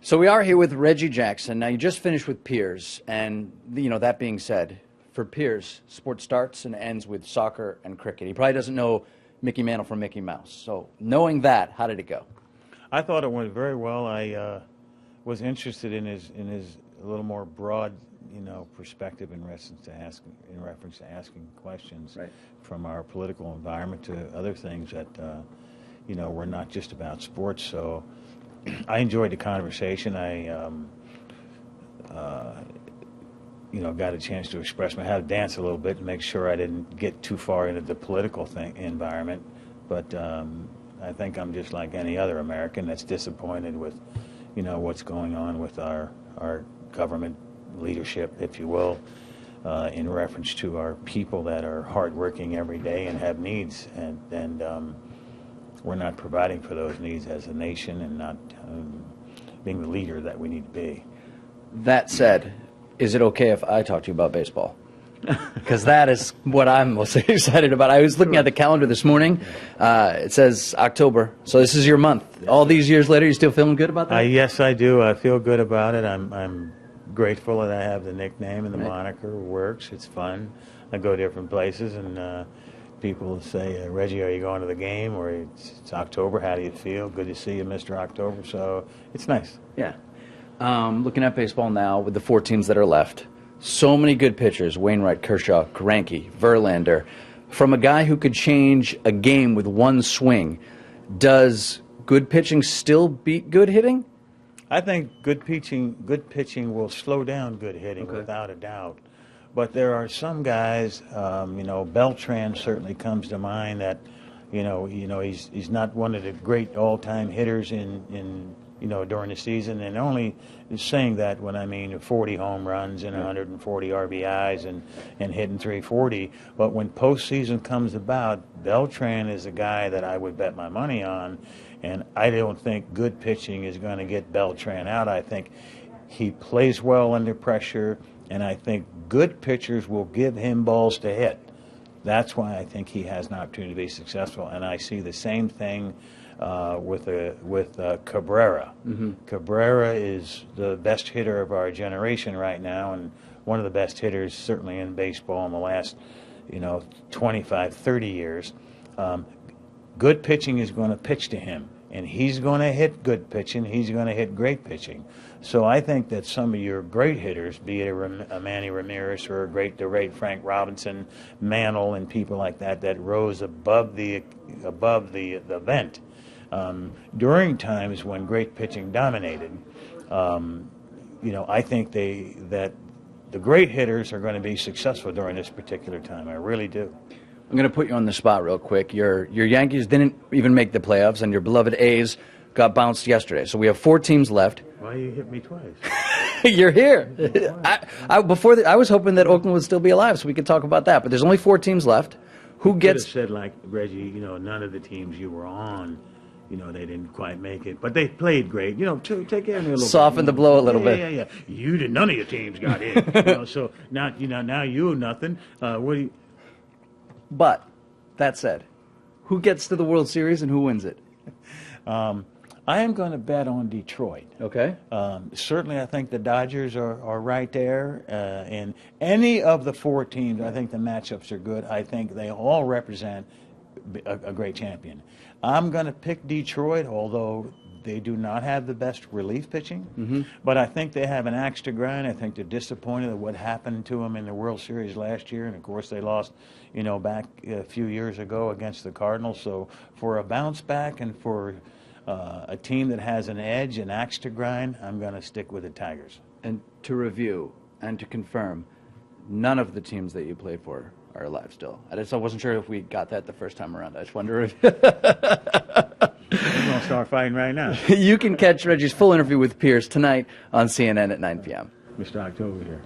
So we are here with Reggie Jackson. Now, you just finished with Piers, and, that being said, for Piers, sports starts and ends with soccer and cricket. He probably doesn't know Mickey Mantle from Mickey Mouse. So knowing that, how did it go? I thought it went very well. I was interested in his a little more broad, perspective in reference to asking questions from our political environment to other things that, were not just about sports. So I enjoyed the conversation. I, got a chance to express I had to dance a little bit and make sure I didn't get too far into the political environment. But I think I'm just like any other American that's disappointed with, what's going on with our government leadership, if you will, in reference to our people that are hardworking every day and have needs, and we're not providing for those needs as a nation and not being the leader that we need to be. That said, is it okay if I talk to you about baseball? Because that is what I'm most excited about. I was looking at the calendar this morning. It says October, so this is your month. All these years later, you still feeling good about that? Yes, I do. I feel good about it. I'm grateful that I have the nickname and the moniker. It works. It's fun. I go different places, and people say, Reggie, are you going to the game? Or it's October. How do you feel? Good to see you, Mr. October. So it's nice. Yeah. Looking at baseball now with the 4 teams that are left. So many good pitchers, Wainwright, Kershaw, Greinke, Verlander. From a guy who could change a game with one swing, does good pitching still beat good hitting? I think good pitching will slow down good hitting, without a doubt. But there are some guys, Beltran certainly comes to mind that, he's not one of the great all-time hitters in during the season, and only saying that when I mean 40 home runs and 140 RBIs and hitting 340. But when postseason comes about, Beltran is a guy that I would bet my money on, and I don't think good pitching is going to get Beltran out. I think he plays well under pressure, and I think good pitchers will give him balls to hit. That's why I think he has an opportunity to be successful, and I see the same thing with Cabrera. Mm-hmm. Cabrera is the best hitter of our generation right now, and one of the best hitters certainly in baseball in the last 25, 30 years. Good pitching is going to pitch to him, and he's going to hit good pitching. He's going to hit great pitching. So I think that some of your great hitters, be it a Manny Ramirez or the great Frank Robinson, Mantle, and people like that rose above the event. During times when great pitching dominated, I think that the great hitters are going to be successful during this particular time. I really do. I'm going to put you on the spot real quick. Your Yankees didn't even make the playoffs, and your beloved A's got bounced yesterday. So we have 4 teams left. Why you hit me twice? You're here. I was hoping that Oakland would still be alive, so we could talk about that. But there's only 4 teams left. Who gets? Could have said, like, Reggie, none of the teams you were on, they didn't quite make it, but they played great. Take care of me a little. Soften the blow a little bit. Yeah. You did. None of your teams got in. So now, now you nothing. What do you? But that said, who gets to the World Series and who wins it? I am going to bet on Detroit. Okay. Certainly, I think the Dodgers are right there. And any of the 4 teams, I think the matchups are good. I think they all represent a great champion. I'm going to pick Detroit, although they do not have the best relief pitching. Mm-hmm. But I think they have an axe to grind. I think they're disappointed at what happened to them in the World Series last year. And, of course, they lost, back a few years ago against the Cardinals. So for a bounce back and for a team that has an edge, an axe to grind, I'm going to stick with the Tigers. And to review and to confirm, none of the teams that you play for are alive still. I wasn't sure if we got that the first time around. I just wonder if... We're going to start fighting right now. You can catch Reggie's full interview with Piers tonight on CNN at 9 p.m. Mr. October here.